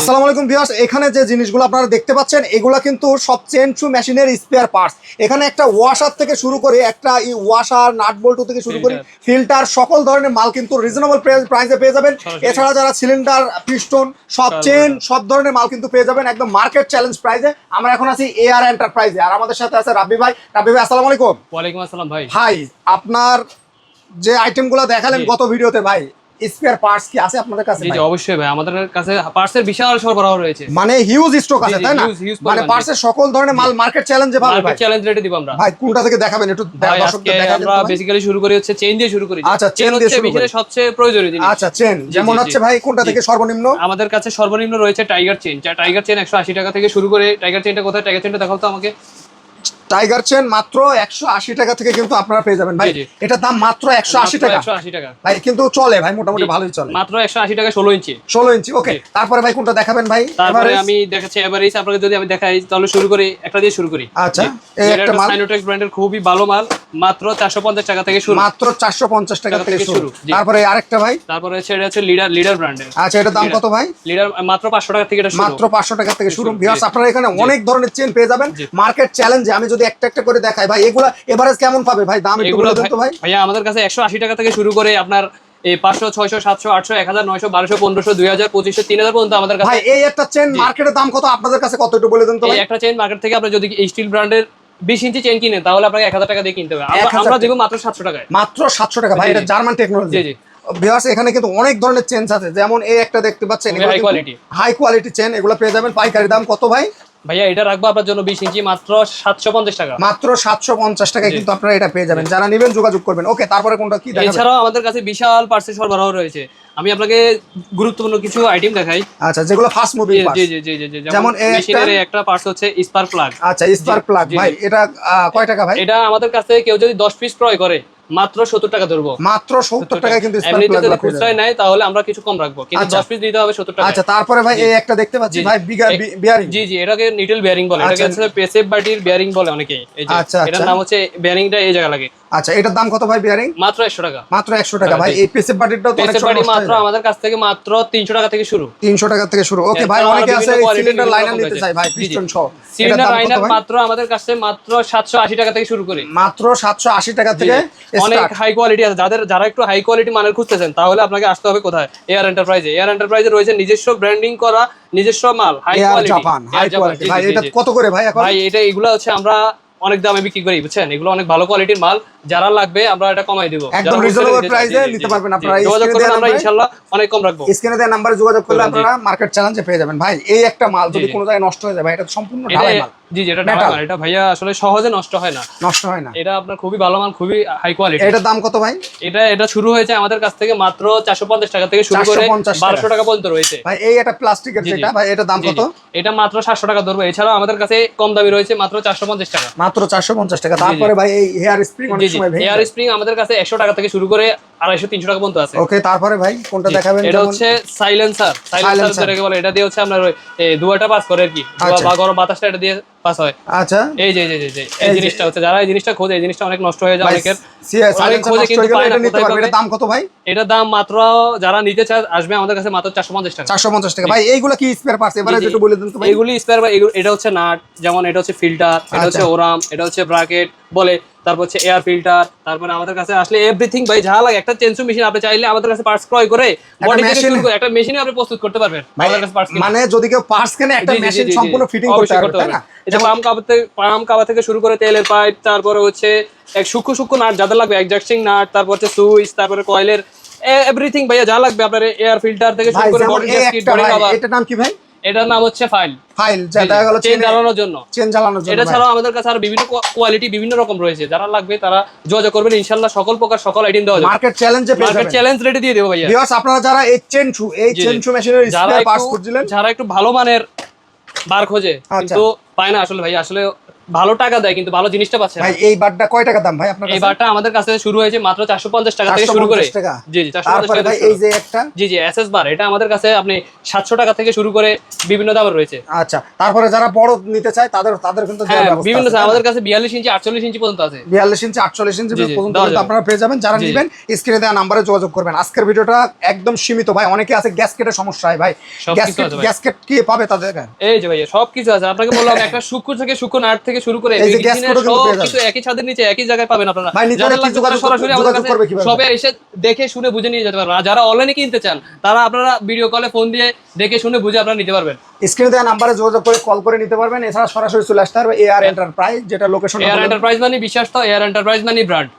আসসালামু আলাইকুম ভিউয়ার্স, এখানে যে জিনিসগুলো আপনারা দেখতে পাচ্ছেন এগুলা কিন্তু সব চেন শু মেশিনের স্পেয়ার পার্টস। এখানে একটা ওয়াশার থেকে শুরু করে একটা ওয়াশার নাট বল্টু থেকে শুরু করে ফিল্টার সকল ধরনের মাল কিন্তু রিজনেবল প্রাইসে পেয়ে যাবেন। এছাড়া যারা সিলিন্ডার পিস্টন সব চেন সব ধরনের মাল কিন্তু পেয়ে যাবেন একদম মার্কেট চ্যালেঞ্জ প্রাইসে। আমরা এখন আছি এআর এন্টারপ্রাইজে, আর আমাদের সাথে আছে রাব্বি ভাই। রাব্বি ভাই আসসালামু আলাইকুম। ওয়ালাইকুম আসসালাম ভাই। ভাই আপনার যে আইটেমগুলো দেখালেন গত ভিডিওতে ভাই, স্পেয়ার পার্টস কি আছে আপনাদের কাছে? জি অবশ্যই ভাই, আমাদের কাছে পার্টসের বিশাল সরবরাহ রয়েছে, মানে হিউজ স্টক আছে তাই না? মানে পার্টসের সকল ধরনের মাল মার্কেট চ্যালেঞ্জে পাবে ভাই। মার্কেট চ্যালেঞ্জ রেটে দিব আমরা। ভাই কোনটা থেকে দেখাবেন একটু দর্শকদের দেখাবেন। আমরা বেসিক্যালি শুরু করি হচ্ছে চেইন দিয়ে শুরু করি। আচ্ছা, চেইন দিয়ে শুরু করি। সবচেয়ে প্রয়োজনীয় জিনিস। আচ্ছা, চেইন যেমন হচ্ছে ভাই কোনটা থেকে সর্বনিম্ন? আমাদের কাছে সর্বনিম্ন রয়েছে টাইগার চেইন। টাইগার চেইন 180 টাকা থেকে শুরু করে। টাইগার চেইনটা কোথায়? টাইগার চেইনটা দেখাও তো আমাকে। টাইগার চেন মাত্র 180 টাকা থেকে কিন্তু আপনারা পেয়ে যাবেন ভাই। এটা দাম মাত্র 180 টাকা। 180 টাকা ভাই কিন্তু চলে ভাই, মোটামুটি ভালোই চলে। মাত্র 180 টাকা 16 ইঞ্চি। 16 ইঞ্চি ওকে। তারপরে ভাই কোনটা দেখাবেন ভাই? তারপরে আমি দেখাচ্ছি এভারেজ। আপনাকে যদি আমি দেখাই তাহলে শুরু করি একটা দিয়ে শুরু করি। আচ্ছা, এই একটা মাল সাইনোটেক্স ব্র্যান্ডের খুবই ভালো মাল, মাত্র 450 টাকা থেকে শুরু। মাত্র 450 টাকা থেকে শুরু। তারপরে আরেকটা ভাই, তারপরে এটা হচ্ছে লিডার ব্র্যান্ডের। আচ্ছা, এটার দাম কত ভাই? লিডার মাত্র 500 টাকা থেকে এটা শুরু। মাত্র 500 টাকা থেকে শুরু। ভিউয়ার্স আপনারা এখানে অনেক ধরনের চেন পেয়ে যাবেন মার্কেট চ্যালেঞ্জে। আমি যদি একটা একটা করে দেখাই ভাই, এগুলা এভারেজ কেমন পাবে ভাই? দাম একটু বলে দেন তো ভাই। ভাইয়া আমাদের কাছে 180 টাকা থেকে শুরু করে আপনার এই 500 600 700 800 1000 900 1200 1500 2000 2500 3000 পর্যন্ত আমাদের কাছে। ভাই এই একটা চেন মার্কেটের দাম কত আপনাদের কাছে? কত একটু বলে দেন তো ভাই। এই একটা চেন মার্কেট থেকে আপনি যদি স্টিল ব্র্যান্ডের 20 ইঞ্চি চেন কিনেন তাহলে আপনাকে 1000 টাকা দিয়ে কিনতে হবে। আমরা দেব মাত্র 700 টাকায়। মাত্র 700 টাকা ভাই, এটা জার্মান টেকনোলজি। জি জি। ভিউয়ার্স এখানে কিন্তু অনেক ধরনের চেন আছে, যেমন এই একটা দেখতে পাচ্ছেন, হাই কোয়ালিটি চেন। এগুলো পেয়ে যাবেন পাইকারি দাম কত ভাই? ভাইয়া এটা রাখবো আপনার জন্য 20 ইঞ্চি মাত্র 750 টাকা। মাত্র 750 টাকায় কিন্তু আপনারা এটা পেয়ে যাবেন। যারা নেবেন যোগাযোগ করবেন। ওকে, তারপরে কোনটা কি দেখাবেন? এছাড়াও আমাদের কাছে বিশাল পার্সেল সরবরাহ রয়েছে। আমি আপনাকে গুরুত্বপূর্ণ কিছু আইটেম দেখাই। আচ্ছা, যেগুলো ফাস্ট মুভিং পার্টস। জি জি জি জি। যেমন মেশিনের একটা পার্টস হচ্ছে স্পার্ক প্লাগ। আচ্ছা, স্পার্ক প্লাগ ভাই, এটা কয় টাকা ভাই? এটা আমাদের কাছে কেউ যদি 10 পিস ক্রয় করে মাত্র 70 টাকা ধরবো। মাত্র 70 টাকায় কিন্তু স্পার্ক প্লাগ যদি খুচরায় নাই তাহলে আমরা কিছু কম রাখবো, কিন্তু 10 পিস দিতে হবে 70 টাকা। আচ্ছা, তারপরে ভাই এই একটা দেখতে পাচ্ছি ভাই, বিয়ারিং। জি জি, এটাকে নিডল বিয়ারিং বলে। এটাকে হচ্ছে পেসেভ বাটির বিয়ারিং বলে অনেকে। এই যে এটার নাম হচ্ছে বিয়ারিংটা এই জায়গা লাগে। আচ্ছা, এটার দাম কত ভাই বিয়ারিং? মাত্র 100 টাকা। মাত্র 100 টাকা ভাই। এই পেসেভ বাটিরটাও তো অনেক সময় মাত্র আমাদের কাছ থেকে মাত্র 300 টাকা থেকে শুরু। 300 টাকা থেকে শুরু। ওকে ভাই, অনেকে আছে সিলিন্ডার লাইনার নিতে চায় ভাই, পিস্টন সহ। সিলিন্ডার লাইনার মাত্র আমাদের কাছে মাত্র 780 টাকা থেকে শুরু করে। মাত্র 780 টাকা থেকে অনেক হাই কোয়ালিটি আছে। যারা একটু হাই কোয়ালিটি মানের খুঁজতেছেন তাহলে আপনাকে আসতে হবে কোথায়? এয়ার এন্টারপ্রাইজে। এয়ার এন্টারপ্রাইজে রয়েছে নিজস্ব ব্র্যান্ডিং করা নিজস্ব মাল, high quality. Japan high quality ভাই। এটা কত করে ভাই এখন? ভাই এটা এগুলা হচ্ছে আমরা অনেক দামে বিক্রি করি, বুঝছেন? এগুলো অনেক ভালো কোয়ালিটির মাল। যারা লাগবে আমরা এটা কমাই দেব, একদম রিজনেবল প্রাইসে নিতে পারবেন আপনারা। যোগাযোগ করলে আমরা ইনশাআল্লাহ অনেক কম রাখবো। স্ক্রিনে দেওয়া নম্বরে যোগাযোগ করলে আপনারা মার্কেট চ্যালেঞ্জে পেয়ে যাবেন। ভাই এই একটা মাল যদি কোনো জায়গায় নষ্ট হয়ে যায় ভাই, এটা সম্পূর্ণ ঢালাই মাল। জি জি, এটা ঢালাই মাল। এটা ভাইয়া আসলে সহজে নষ্ট হয় না। নষ্ট হয় না। এটা আপনার খুবই ভালো মাল, খুবই হাই কোয়ালিটি। এটার দাম কত ভাই? এটা শুরু হয়েছে আমাদের কাছ থেকে মাত্র 450 টাকা থেকে শুরু করে 1200 টাকা পর্যন্ত রয়েছে ভাই। এই এটা প্লাস্টিকের যেটা ভাই, এটার দাম কত? এটা মাত্র 700 টাকা ধরবো। এছাড়াও আমাদের কাছে কম দামি রয়েছে মাত্র 450 টাকা। মাত্র 450 টাকা। তারপরে ভাই এই হেয়ার স্প্রিং, অনেক সময় ভেঙে হেয়ার স্প্রিং আমাদের কাছে 100 টাকা থেকে শুরু করে 250 300 টাকা পর্যন্ত আছে। ওকে, তারপরে ভাই কোনটা দেখাবেন? এটা হচ্ছে সাইলেন্সার যেটাকে বলে। এটা দিয়ে হচ্ছে আপনার এই দুয়াটা পাস করে আর কি, বা গরম বাতাসটা এটা দিয়ে পাস হয়। আচ্ছা, এই যে এই জিনিসটা হচ্ছে, যারা এই জিনিসটা খোঁজে, এই জিনিসটা অনেক নষ্ট হয়ে যায় অনেকের। খোঁজে কিন্তু পায় না। এটার দাম কত ভাই? এটা দাম মাত্র যারা নিতে চায় আসবে আমাদের কাছে মাত্র 450 টাকা। 450 টাকা ভাই। এইগুলো কি স্পেয়ার পার্টস? এবারে যেটা বলে দেন তো ভাই। এগুলি স্পেয়ার বা এটা হচ্ছে নাট, যেমন এটা হচ্ছে ফিল্টার, এটা হচ্ছে ওরাম, এটা হচ্ছে ব্রাকেট বলে, তারপর হচ্ছে এয়ার ফিল্টার। তারপরে আমাদের কাছে আসলে এভরিথিং ভাই যা লাগে, একটা চেনসু মেশিন আপনি চাইলে আমাদের কাছে পার্টস ক্রয় করে বডি থেকে শুরু করে একটা মেশিনে আপনি প্রস্তুত করতে পারবেন আমাদের কাছে পার্টস। মানে যদি কেউ পার্টস কেনে একটা মেশিন সম্পূর্ণ ফিটিং করতে পারবে, তাই না? এটা পাম্প কভার থেকে শুরু করে তেলের পাইপ, তারপরে হচ্ছে এক সূক্ষ্ম নাট যাদের লাগবে, অ্যাডজাস্টিং নাট, তারপর হচ্ছে সুইচ, তারপরে কয়েলের এভরিথিং ভাইয়া যা লাগবে আপনার এয়ার ফিল্টার থেকে শুরু করে বডি গ্যাসকেট, বডি কভার। এটার নাম কি ভাই? এটার নাম হচ্ছে ফাইল যেটা হলো চেন জ্বালানোর জন্য। এটা ছাড়াও আমাদের কাছে আরো বিভিন্ন কোয়ালিটি বিভিন্ন রকম রয়েছে। যারা লাগবে তারা যোগাযোগ করবেন, ইনশাআল্লাহ সকল প্রকার সকল আইটেম দেওয়া যাবে। মার্কেট চ্যালেঞ্জে পেয়ে যাবেন। মার্কেট চ্যালেঞ্জ রেটে দিয়ে দেব ভাইয়া। ভিউয়ার্স আপনারা যারা এই চেনশু মেশিনের স্পেয়ার পার্টস খুঁজছিলেন, যারা একটু ভালো মানের বার খোঁজে কিন্তু পায় না আসলে ভাই, আসলে ভালো টাকা দেয় কিন্তু ভালো জিনিসটা পাচ্ছে না। ভাই এই বারটা কয় টাকা দাম ভাই আপনার এই কাছে? বারটা আমাদের কাছে শুরু হয়েছে মাত্র 450 টাকা থেকে শুরু করে। 450 টাকা? জি জি 450 তারপরে টাকা ভাই থেকে এই যে একটা, জি জি এসএস বার, এটা আমাদের কাছে আপনি 700 টাকা থেকে শুরু করে বিভিন্ন দামের রয়েছে। আচ্ছা তারপরে যারা বড় নিতে চায় তাদের কিন্তু দেওয়ার হ্যাঁ ব্যবস্থা বিভিন্ন আছে, তাই না? আমাদের কাছে 42 ইঞ্চি 48 ইঞ্চি পর্যন্ত আছে। 42 ইঞ্চি 48 ইঞ্চি জি, জি, পর্যন্ত দেওয়া কিন্তু যাবে। আপনারা পেয়ে যাবেন। যারা জি, জি। নেবেন স্ক্রিনে দেওয়া নাম্বারে যোগাযোগ করবেন। আজকের ভিডিওটা একদম সীমিত ভাই, অনেকে আছে গ্যাসকেটের সমস্যা হয় ভাই, সব কিছু আছে ভাই। গ্যাসকেট কি পাবে তাদের? এই যে ভাইয়া সবকিছু আছে, আপনাকে বললাম একটা সূক্ষ্ম থেকে সূক্ষ্ম নাট থেকে শুরু করে এই যে মেডিসিনের গ্যাসকেটও কিন্তু পেয়ে সবকিছু একই ছাদের নিচে একই জায়গায় পাবেন আপনারা। ভাই নিতে হলে যাদের কি লাগবে তারা সরাসরি আমাদের কাছে করবে কিভাবে? সবে এসে দেখে শুনে বুঝে নিয়ে যেতে পারবেন। আর যারা অনলাইনে কিনতে চান তারা আপনারা ভিডিও কলে ফোন দিয়ে দেখে শুনে বুঝে আপনারা নিতে পারবেন। স্ক্রিনে দেওয়া নাম্বারে যোগাযোগ করে কল করে নিতে পারবেন। এছাড়া সরাসরি চলে আসতে পারবে এআর এন্টারপ্রাইজ, যেটা লোকেশন এয়ার এন্টারপ্রাইজ মানে বিশ্বাস তো, এয়ার এন্টারপ্রাইজ মানে ব্র্যান্ড।